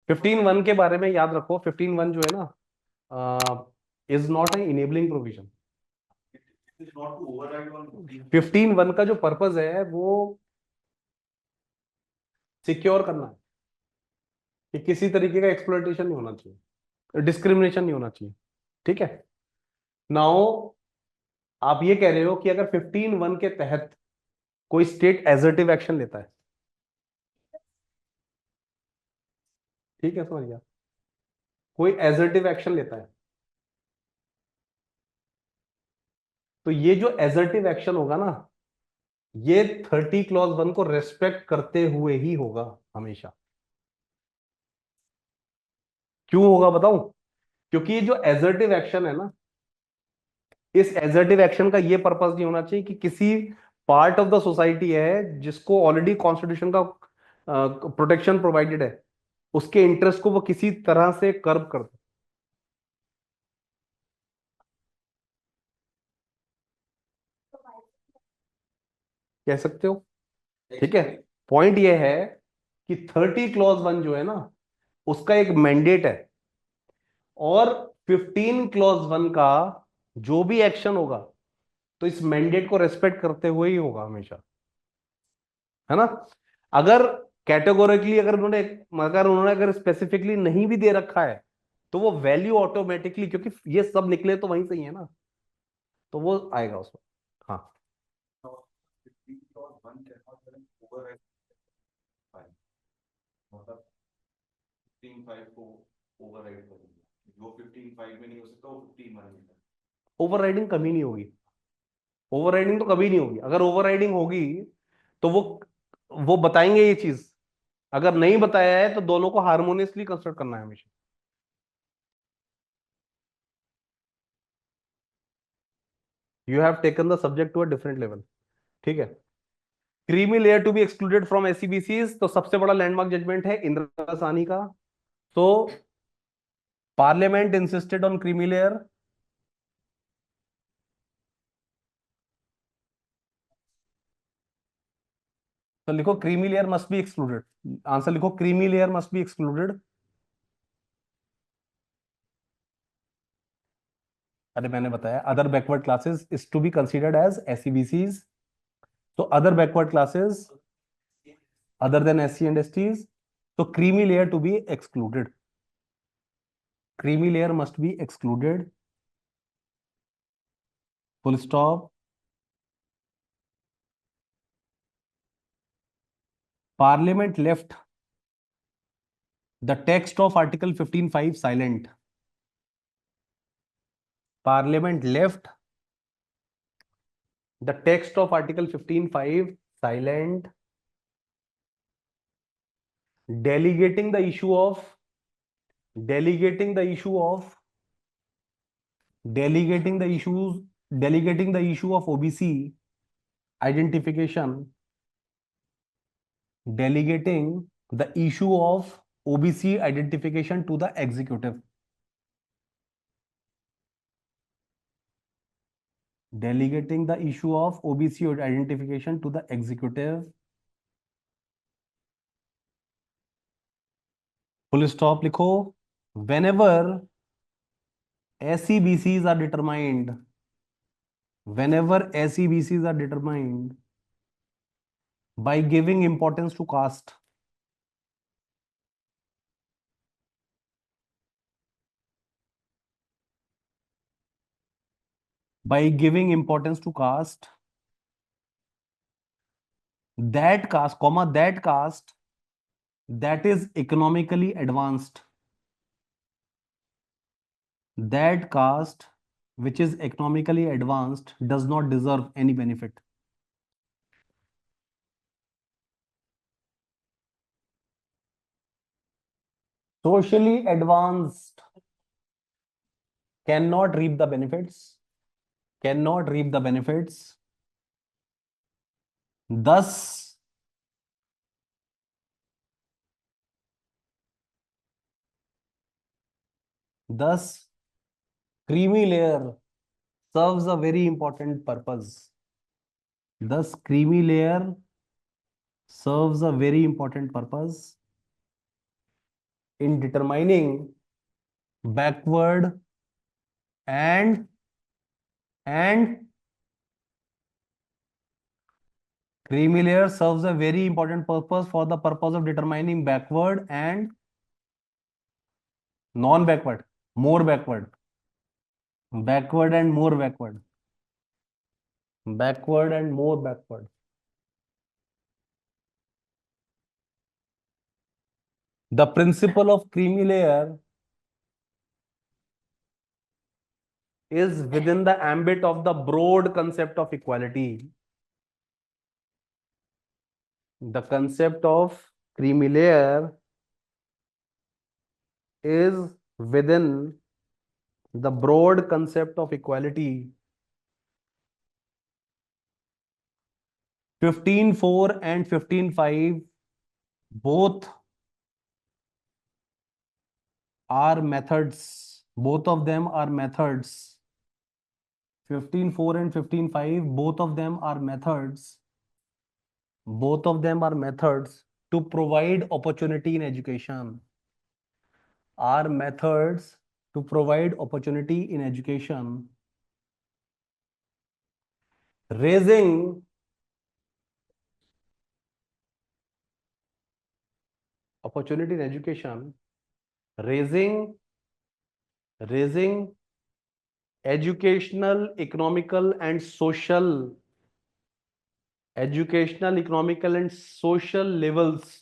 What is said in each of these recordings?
15(1) के बारे में याद रखो, 15(1) जो है ना, is not a enabling provision. 15(1) का जो पर्पज है वो सिक्योर करना है कि किसी तरीके का एक्सप्लॉइटेशन नहीं होना चाहिए, डिस्क्रिमिनेशन नहीं होना चाहिए। ठीक है। नाउ आप ये कह रहे हो कि अगर 15(1) के तहत कोई स्टेट एजर्टिव एक्शन लेता है, ठीक है, समझ गया, कोई एजर्टिव एक्शन लेता है, तो ये जो एजर्टिव एक्शन होगा ना, ये 30 क्लॉज 1 को रेस्पेक्ट करते हुए ही होगा हमेशा। क्यों होगा बताऊं? क्योंकि ये जो एजर्टिव एक्शन है ना, इस एजर्टिव एक्शन का ये पर्पस नहीं होना चाहिए कि किसी पार्ट ऑफ द सोसाइटी है जिसको ऑलरेडी कॉन्स्टिट्यूशन का प्रोटेक्शन प्रोवाइडेड है, उसके इंटरेस्ट को वो किसी तरह से कर्ब कर दे। कह सकते हो। ठीक है। पॉइंट ये है कि 30 क्लॉज 1 जो है ना, उसका एक मैंडेट है, और 15 क्लॉज 1 का जो भी एक्शन होगा तो इस मैंडेट को रेस्पेक्ट करते हुए ही होगा हमेशा, है ना। अगर कैटेगोरिकली अगर स्पेसिफिकली नहीं भी दे रखा है, तो वो वैल्यू ऑटोमेटिकली, क्योंकि ये सब निकले तो वहीं से ही है ना, तो वो आएगा उसमें। हाँ। ओवरराइडिंग कभी नहीं होगी। ओवरराइडिंग तो कभी नहीं होगी। अगर ओवरराइडिंग होगी तो वो बताएंगे ये चीज। अगर नहीं बताया है तो दोनों को हार्मोनियसली कंस्ट्रक्ट करना है हमेशा। You have taken the subject to a different level. ठीक है। Creamy layer to be excluded from SCBCs, तो सबसे बड़ा लैंडमार्क जजमेंट है इंदिरा साहनी का। तो parliament insisted on creamy layer. तो लिखो creamy layer must be excluded. Answer लिखो creamy layer must be excluded. अरे मैंने बताया other backward classes is to be considered as SCBCs. तो other backward classes other than SC and STs. So creamy layer to be excluded. Creamy layer must be excluded. Full stop. Parliament left the text of Article 15(5) silent. Parliament left the text of Article 15(5) silent, delegating the issue of delegating the issue of delegating the issues delegating the issue of OBC identification, delegating the issue of OBC identification to the executive. Delegating the issue of OBC identification to the executive. Full stop लिखो। Whenever SEBCs are determined, whenever SEBCs are determined by giving importance to caste, by giving importance to caste, that caste, comma, that caste that is economically advanced, that caste which is economically advanced does not deserve any benefit. Socially advanced cannot reap the benefits, cannot reap the benefits. Thus, thus, creamy layer serves a very important purpose. Thus, creamy layer serves a very important purpose. in determining backward and creamy layer serves a very important purpose for the purpose of determining backward and non-backward, more backward, backward and more backward, backward and more backward. The principle of creamy layer is within the ambit of the broad concept of equality. The concept of creamy layer is within the broad concept of equality. 15.4 and 15.5 both are methods. Both of them are methods. 15.4 and 15.5, both of them are methods. Both of them are methods to provide opportunity in education. Are methods to provide opportunity in education. Raising opportunity in education, raising educational, economical, and social levels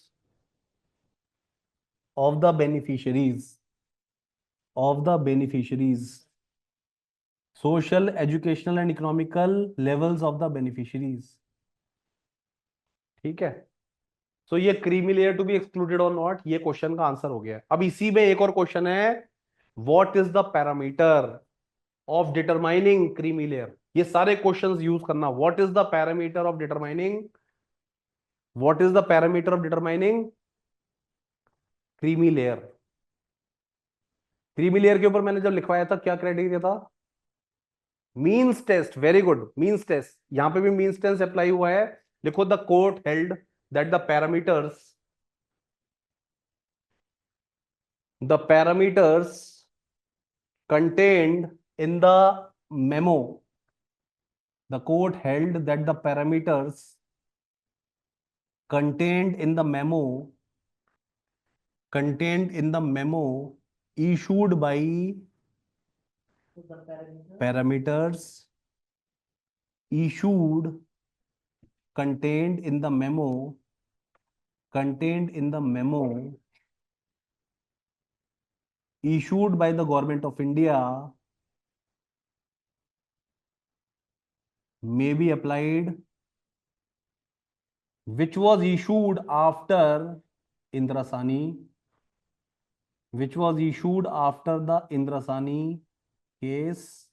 of the beneficiaries, social, educational, and economical levels of the beneficiaries. ठीक है, तो ये creamy layer to be excluded और not, ये question का answer हो गया। अब इसी में एक और क्वेश्चन है, what is the parameter of determining creamy layer. ये सारे क्वेश्चंस यूज करना, what is the parameter of determining, what is the parameter of determining creamy layer. Creamy layer के ऊपर मैंने जब लिखवाया था क्या क्राइटेरिया था, means test, very good, means test, यहां पे भी मीन्स टेस्ट अप्लाई हुआ है। लिखो the court held that the parameters contained in the memo, the court held that the parameters contained in the memo issued by parameters issued contained in the memo issued by the government of India may be applied, which was issued after Indira Sani, which was issued after the Indira Sani case,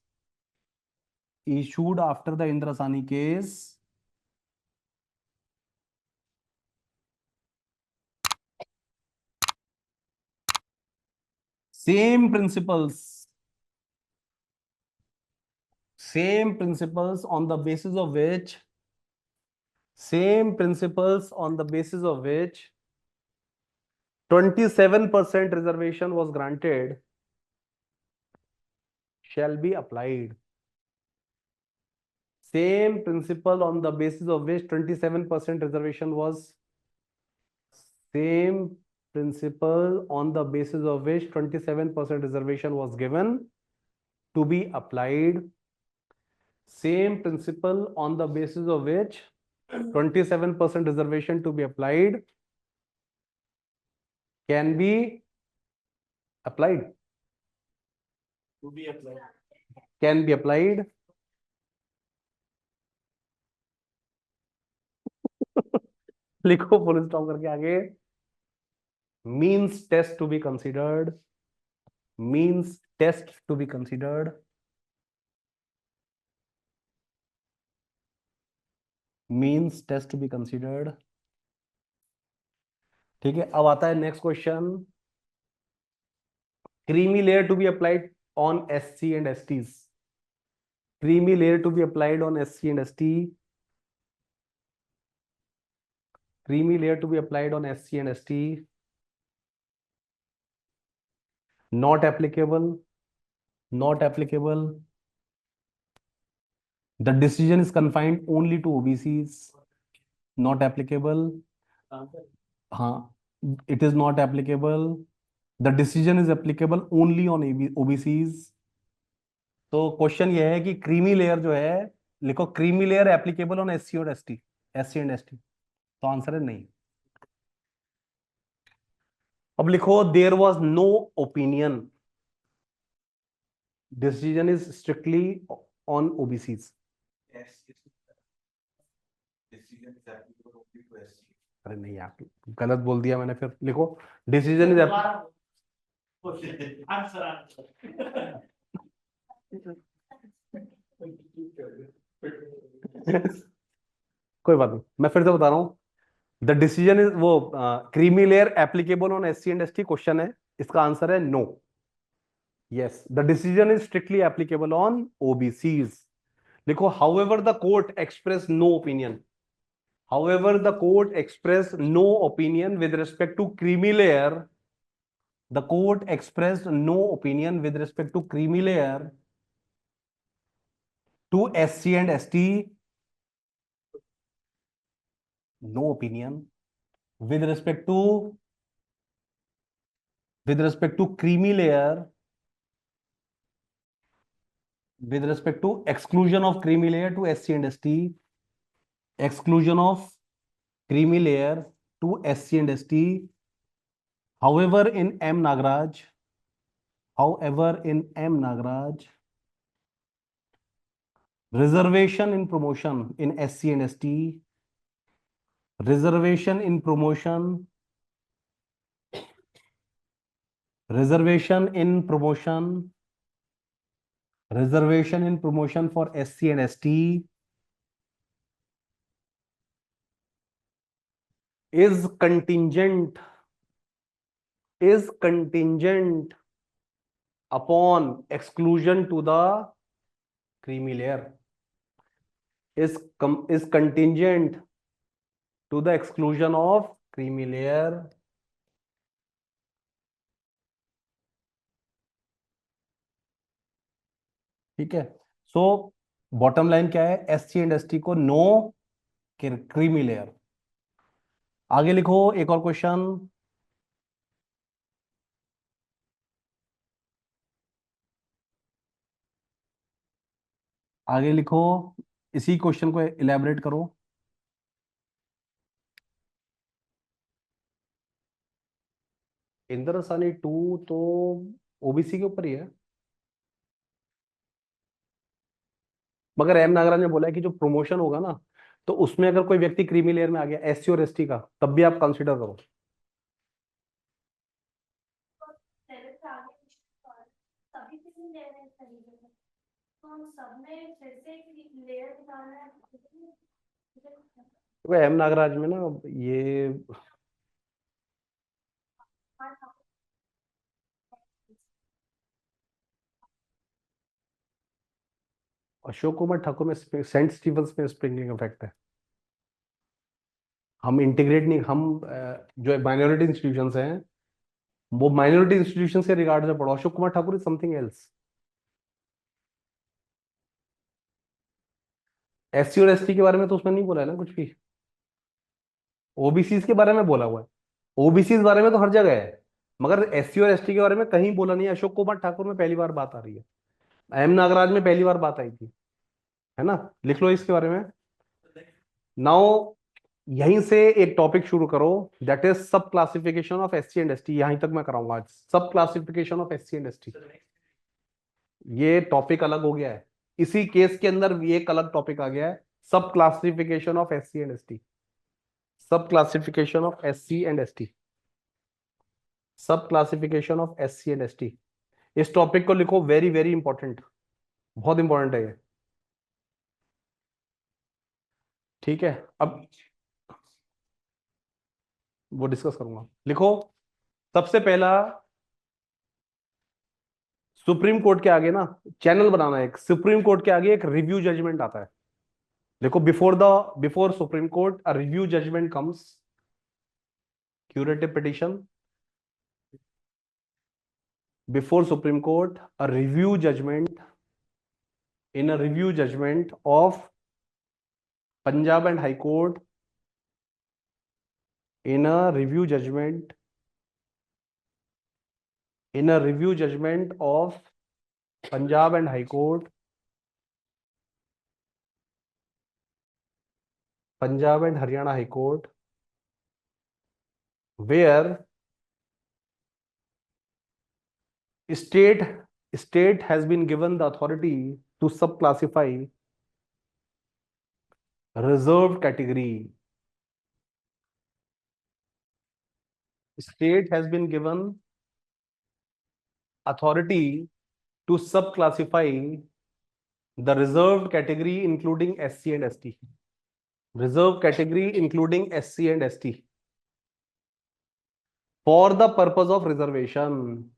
issued after the Indira Sani case, same principles on the basis of which 27% reservation was granted shall be applied. Same principle on the basis of which 27% reservation was, same principle on the basis of which 27% reservation was given to be applied. Same principle on the basis of which 27% reservation to be applied can be applied. Can be applied. लिखो full stop करके आगे, means test to be considered, means test to be considered, means test to be considered। ठीक है, अब आता है next question, creamy layer to be applied on SC and STs, creamy layer to be applied on SC and ST, creamy layer to be applied on SC and ST, not applicable, not applicable, the decision is confined only to OBCs, not applicable, हाँ, it is not applicable, the decision is applicable only on OBCs. तो question ये है कि creamy layer जो है, लिखो creamy layer applicable on SC और ST, SC and ST, तो आंसर है नहीं। अब लिखो there was no opinion, decision is strictly on OBCs. अरे नहीं यार, गलत बोल दिया मैंने, फिर लिखो डिसीजन इज कोई बात नहीं, मैं फिर से बता रहा हूँ। द डिसीजन इज वो creamy layer applicable on SC and ST, question है, इसका आंसर है no. Yes, the decision is strictly applicable on OBCs. लिखो however the court express no opinion, however the court expressed no opinion with respect to creamy layer, the court expressed no opinion with respect to creamy layer to SC and ST, no opinion with respect to, with respect to creamy layer, with respect to exclusion of creamy layer to SC and ST, exclusion of creamy layer to SC and ST. However, in M Nagaraj, however, in M Nagaraj, reservation in promotion in SC and ST, reservation in promotion, reservation in promotion, reservation in promotion for SC and ST is contingent, is contingent upon exclusion to the creamy layer, is contingent to the exclusion of creamy layer. ठीक है, so bottom line क्या है, SC and ST को no creamy layer. आगे लिखो एक और question, आगे लिखो, इसी क्वेश्चन को इलेबोरेट करो। इंद्रसानी 2 तो ओबीसी के ऊपर ही है, मगर एम नागराज ने बोला है कि जो प्रमोशन होगा ना, तो उसमें अगर कोई व्यक्ति क्रीमी लेयर में आ गया एससी और एसटी का, तब भी आप कंसीडर करो। तो एम नागराज में ना ये अशोक कुमार ठाकुर में सेंट स्टीफंस में स्प्रिंकलिंग इफेक्ट है। हम इंटीग्रेट नहीं, हम जो माइनॉरिटी इंस्टीट्यूशंस हैं वो माइनॉरिटी इंस्टीट्यूशन से रिगार्ड से पढ़ो, Ashok Kumar Thakur is something else. SC और एसटी के बारे में तो उसमें नहीं बोला है ना कुछ भी, ओबीसी के बारे में बोला हुआ है, ओबीसी बारे में तो हर जगह है, मगर एससी और एसटी के बारे में कहीं बोला नहीं है। अशोक कुमार ठाकुर में पहली बार बात आ रही है, एम नागराज में पहली बार बात आई थी, है ना, लिख लो इसके बारे में। नाउ यहीं से एक टॉपिक शुरू करो, दैट इज सब classification of SC and ST, यहीं तक मैं कराऊंगा आज, सब classification of SC and ST. ये टॉपिक अलग हो गया है, इसी केस के अंदर ये एक अलग टॉपिक आ गया है, sub classification of SC and ST, sub classification of SC and ST, sub classification of SC and ST. इस टॉपिक को लिखो, वेरी वेरी इंपॉर्टेंट, बहुत इंपॉर्टेंट है ये। ठीक है, अब वो डिस्कस करूंगा। लिखो सबसे पहला, सुप्रीम कोर्ट के आगे ना चैनल बनाना है, एक सुप्रीम कोर्ट के आगे एक रिव्यू जजमेंट आता है। देखो before Supreme Court a review judgment comes, curative petition, before Supreme Court, a review judgment, in a review judgment of Punjab and High Court, in a review judgment, in a review judgment of Punjab and High Court, Punjab and Haryana High Court, where state state has been given the authority to subclassify reserved category. State has been given authority to subclassify the reserved category including SC and ST. Reserved category including SC and ST for the purpose of reservation.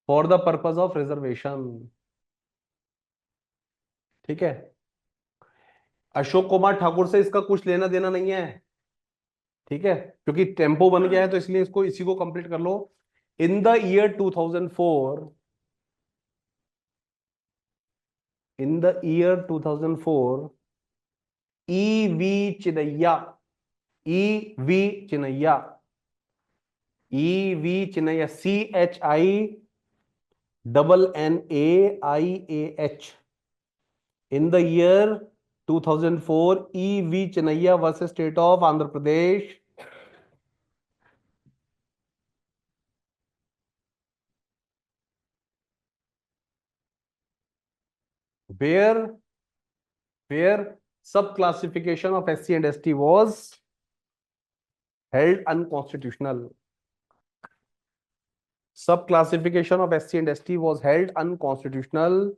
For the purpose of reservation. ठीक है, अशोक कुमार ठाकुर से इसका कुछ लेना देना नहीं है, ठीक है, क्योंकि टेम्पो बन गया है तो इसलिए इसको इसी को कंप्लीट कर लो. In the year 2004, in the year 2004, E.V. Chinaiya, E.V. Chinaiya, E.V. Chinaiya, CHINNAIAH. In the year 2004, E.V. Chinaiya versus State of Andhra Pradesh. Where sub-classification of SC and ST was held unconstitutional. Sub-classification of SC and ST was held unconstitutional.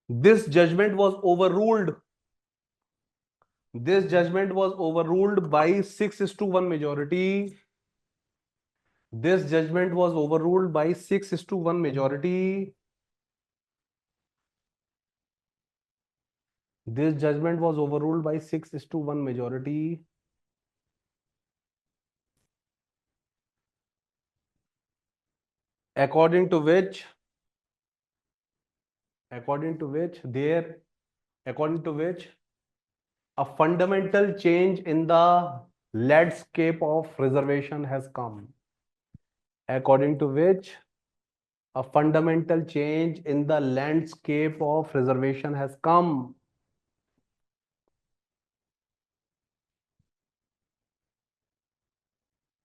This judgment was overruled. This judgment was overruled by 6:1 majority. This judgment was overruled by 6:1 majority. This judgment was overruled by 6:1 majority. According to which a fundamental change in the landscape of reservation has come. According to which a fundamental change in the landscape of reservation has come.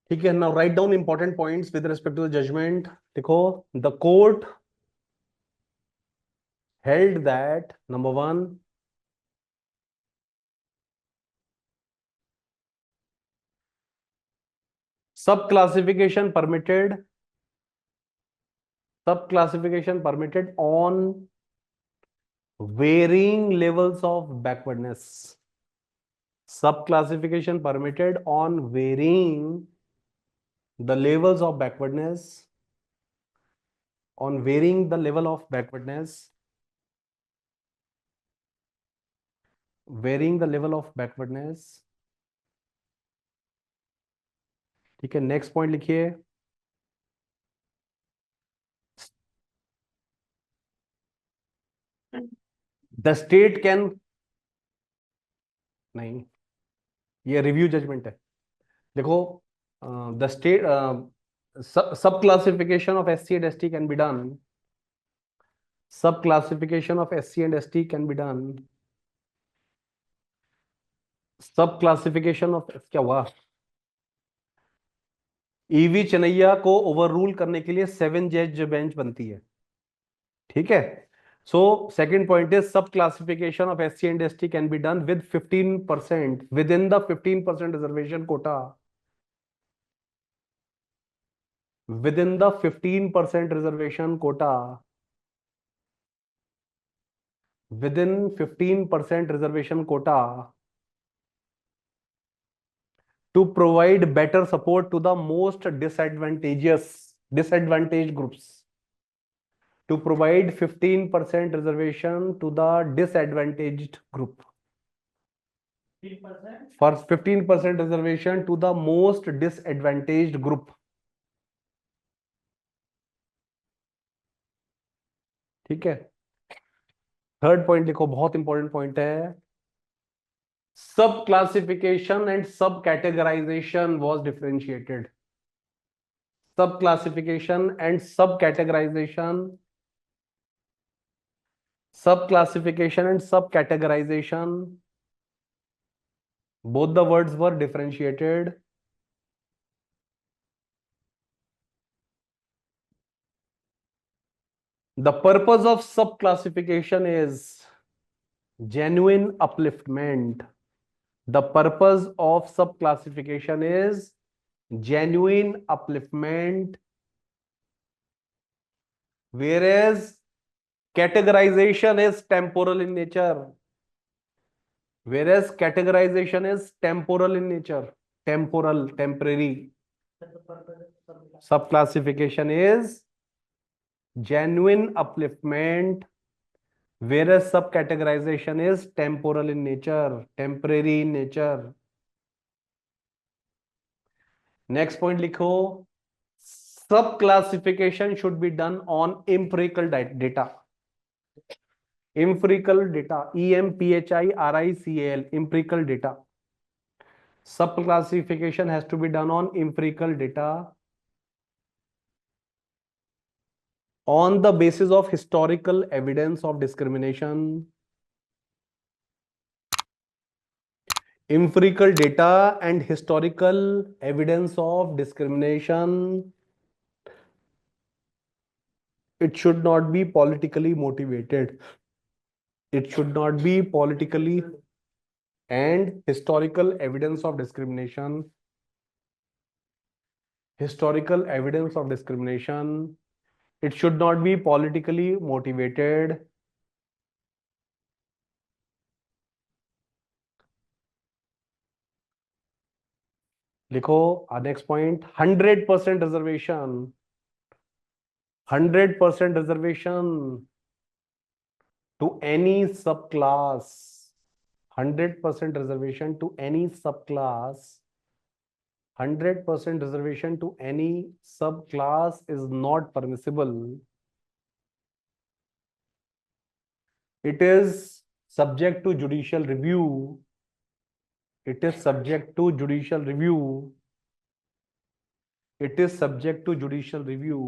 ठीक है, now write down important points with respect to the judgment. देखो, the court held that number one, subclassification permitted on varying levels of backwardness. Subclassification permitted on varying the levels of backwardness, on varying the level of backwardness, varying the level of backwardness. ठीक है, next point लिखिए. The state can, नहीं, ये review judgment है. देखो, the state sub classification of SC and ST can be done. Sub classification of SC and ST can be done. Sub classification of, क्या हुआ, EV चनैया को overrule करने के लिए 7 जज बेंच बनती है. ठीक है, so second point is sub classification of SC and ST can be done with 15% within the 15% reservation quota, within the 15% reservation quota, within 15% reservation quota, to provide better support to the most disadvantaged groups, to provide 15% reservation to the disadvantaged group. For 15% reservation to the most disadvantaged group. ठीक है, third point लिखो, बहुत important point है. Sub classification and सब categorisation was differentiated. सब classification and सब categorisation, सब classification and सब categorisation, both the words were differentiated. The purpose of sub classification is genuine upliftment. The purpose of sub classification is genuine upliftment, whereas categorization is temporal in nature. Whereas categorization is temporal in nature. Temporal, temporary. Sub classification is genuine upliftment, whereas subcategorization is temporal in nature, temporary in nature. Next point likho, sub classification should be done on empirical data. Empirical data, EMPHIRICAL, empirical data. Sub classification has to be done on empirical data, on the basis of historical evidence of discrimination. Empirical data and historical evidence of discrimination. It should not be politically motivated. It should not be politically and historical evidence of discrimination. Historical evidence of discrimination. It should not be politically motivated. लिखो next point, 100% reservation, 100% reservation to any subclass, 100% reservation to any subclass, 100% reservation to any subclass is not permissible. It is subject to judicial review. It is subject to judicial review. It is subject to judicial review.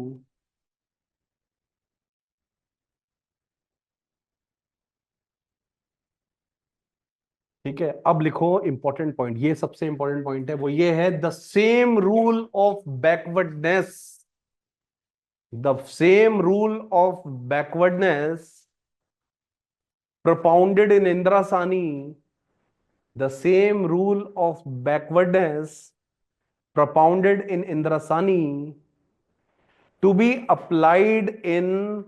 ठीक है, अब लिखो important point, ये सबसे important point है, वो ये है, the same rule of backwardness, the same rule of backwardness propounded in Indrasani, the same rule of backwardness propounded in Indrasani to be applied in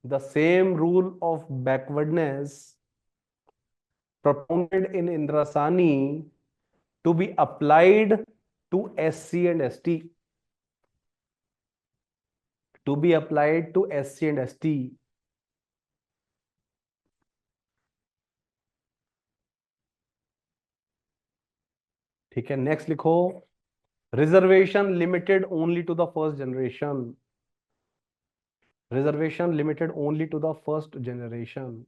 the same rule of backwardness propounded in Indrasani to be applied to SC and ST, to be applied to SC and ST. ठीक है, next लिखो, reservation limited only to the first generation, reservation limited only to the first generation.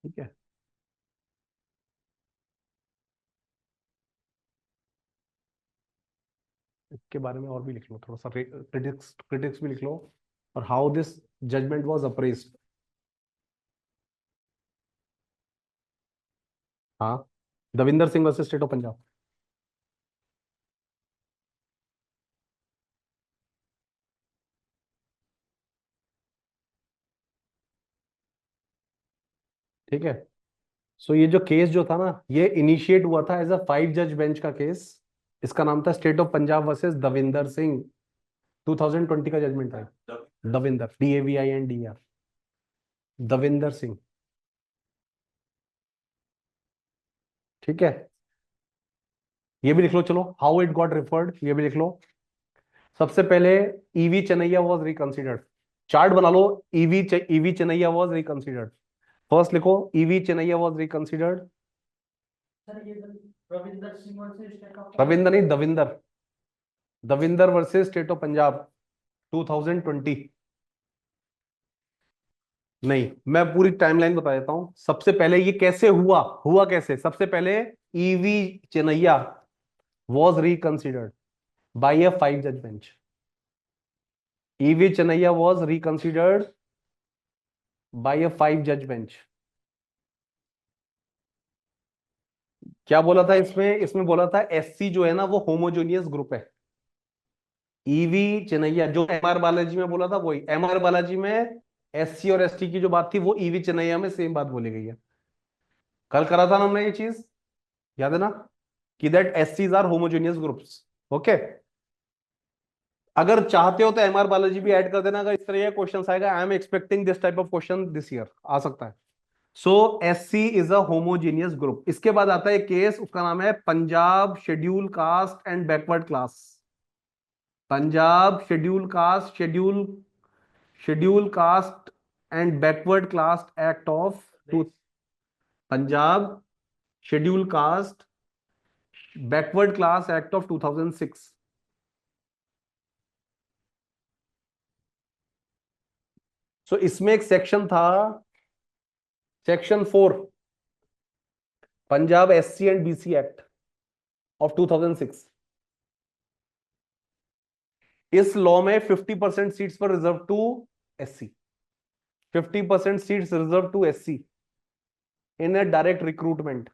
ठीक है, इसके बारे में और भी लिख लो थोड़ा सा, क्रिटिक्स क्रिटिक्स भी लिख लो, और how this judgment was appraised. हाँ, Davinder Singh versus state of Punjab. ठीक है, सो ये जो केस जो था ना, ये इनिशिएट हुआ था एज अ 5 जज बेंच का केस. इसका नाम था state of Punjab versus Davinder Singh. 2020 का जजमेंट था. दविंदर, DAVINDR, दविंदर सिंह. ठीक है, ये भी लिख लो, चलो हाउ इट गॉट रेफर्ड ये भी लिख लो। सबसे पहले EV Chinnaiah was reconsidered, chart बना लो। EV Chinnaiah was reconsidered, first लिखो EV Chinnaiah was reconsidered. Ravindra नहीं, Davinder, Davinder versus state of Punjab 2020। नहीं, मैं पूरी टाइमलाइन बता देता हूं। सबसे पहले ये कैसे हुआ, हुआ कैसे, सबसे पहले EV Chinnaiah was reconsidered by a 5 जज bench. EV Chinnaiah was reconsidered by a 5 जज बेंच। क्या बोला था इसमें, इसमें बोला था एससी जो है ना वो होमोजेनियस ग्रुप है। ईवी चेन्नैया जो एम आर बालाजी में बोला था वही, एम आर बालाजी में एससी और एसटी की जो बात थी वो ईवी चेन्नैया में सेम बात बोली गई है। कल करा था ना हमने ये चीज, याद है ना, कि दैट एससीज आर होमोजेनियस ग्रुप्स। ओके, अगर चाहते हो तो एम आर बालाजी भी ऐड कर देना, अगर इस तरह का क्वेश्चन आएगा, I am expecting this type of question this year, आ सकता है। सो S C is a homogeneous group. इसके बाद आता है केस, उसका नाम है Punjab scheduled caste and backward class. Punjab scheduled caste and backward class act of Punjab scheduled caste backward class act of 2006। So इसमें एक सेक्शन था, section 4, Punjab SC and BC act of 2006। इस लॉ में 50% सीट्स पर reserve to SC, 50% seats reserve to SC in a direct recruitment.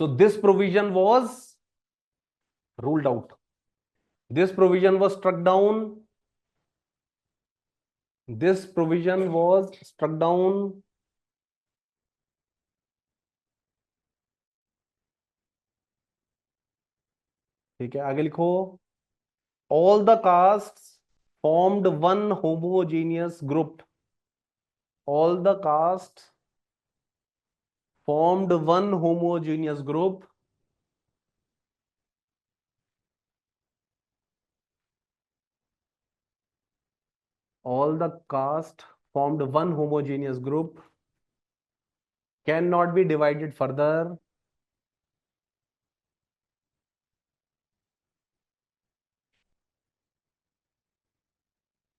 So this provision was ruled out. This provision was struck down. This provision was struck down. ठीक है, आगे लिखो। All the castes formed one homogeneous group. All the castes formed one homogeneous group. All the caste formed one homogeneous group, cannot be divided further.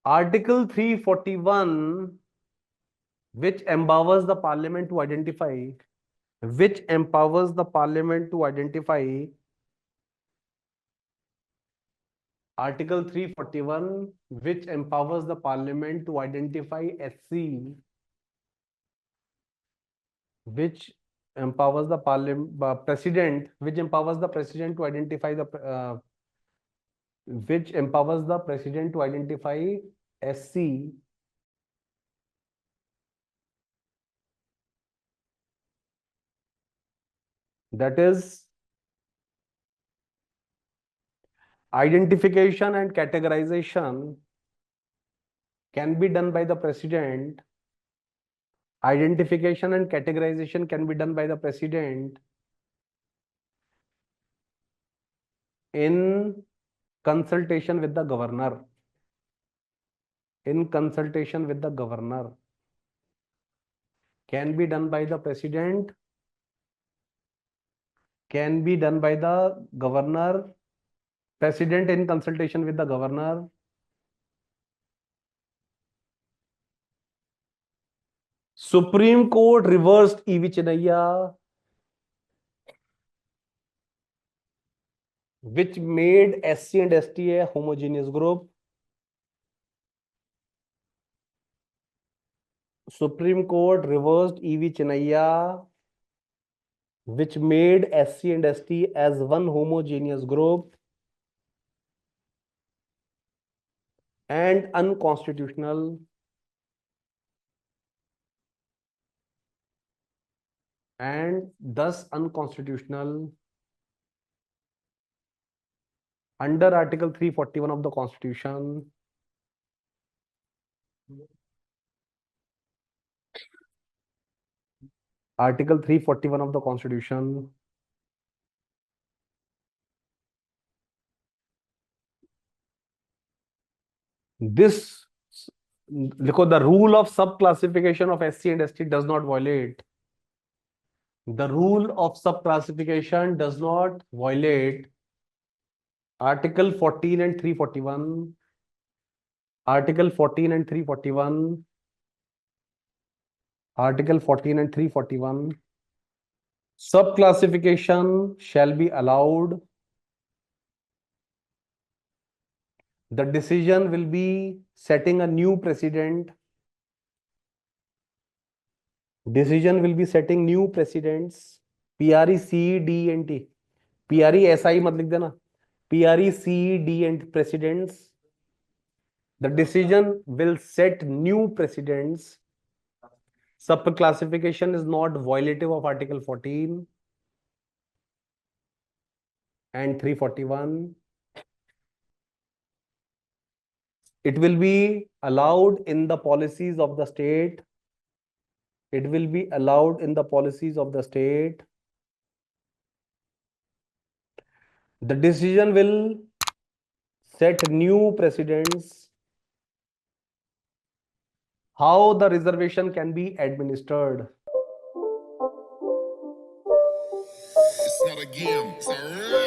Article 341, which empowers the parliament to identify, which empowers the parliament to identify, Article 341, which empowers the parliament to identify SC, which empowers the president, which empowers the president to identify which empowers the president to identify SC, that is identification and categorization can be done by the president. Identification and categorization can be done by the president in consultation with the governor. In consultation with the governor. Can be done by the president. Can be done by the governor. President in consultation with the governor. Supreme Court reversed E.V. Chennaiya, which made SC and ST a homogeneous group. Supreme Court reversed E.V. Chennaiya, which made SC and ST as one homogeneous group and unconstitutional, and thus unconstitutional under Article 341 of the Constitution, Article 341 of the Constitution, this, because the rule of subclassification of SC and ST does not violate. The rule of subclassification does not violate Article 14 and 341. Article 14 and 341. Article 14 and 341. Subclassification shall be allowed. The decision will be setting a new precedent. Decision will be setting new precedents. PRE C D and T. PRE SI मत लिख देना. PRE C D and precedents. The decision will set new precedents. Subclassification is not violative of Article 14 and 341. It will be allowed in the policies of the state. It will be allowed in the policies of the state. The decision will set new precedents. How the reservation can be administered. It's not a game, it's a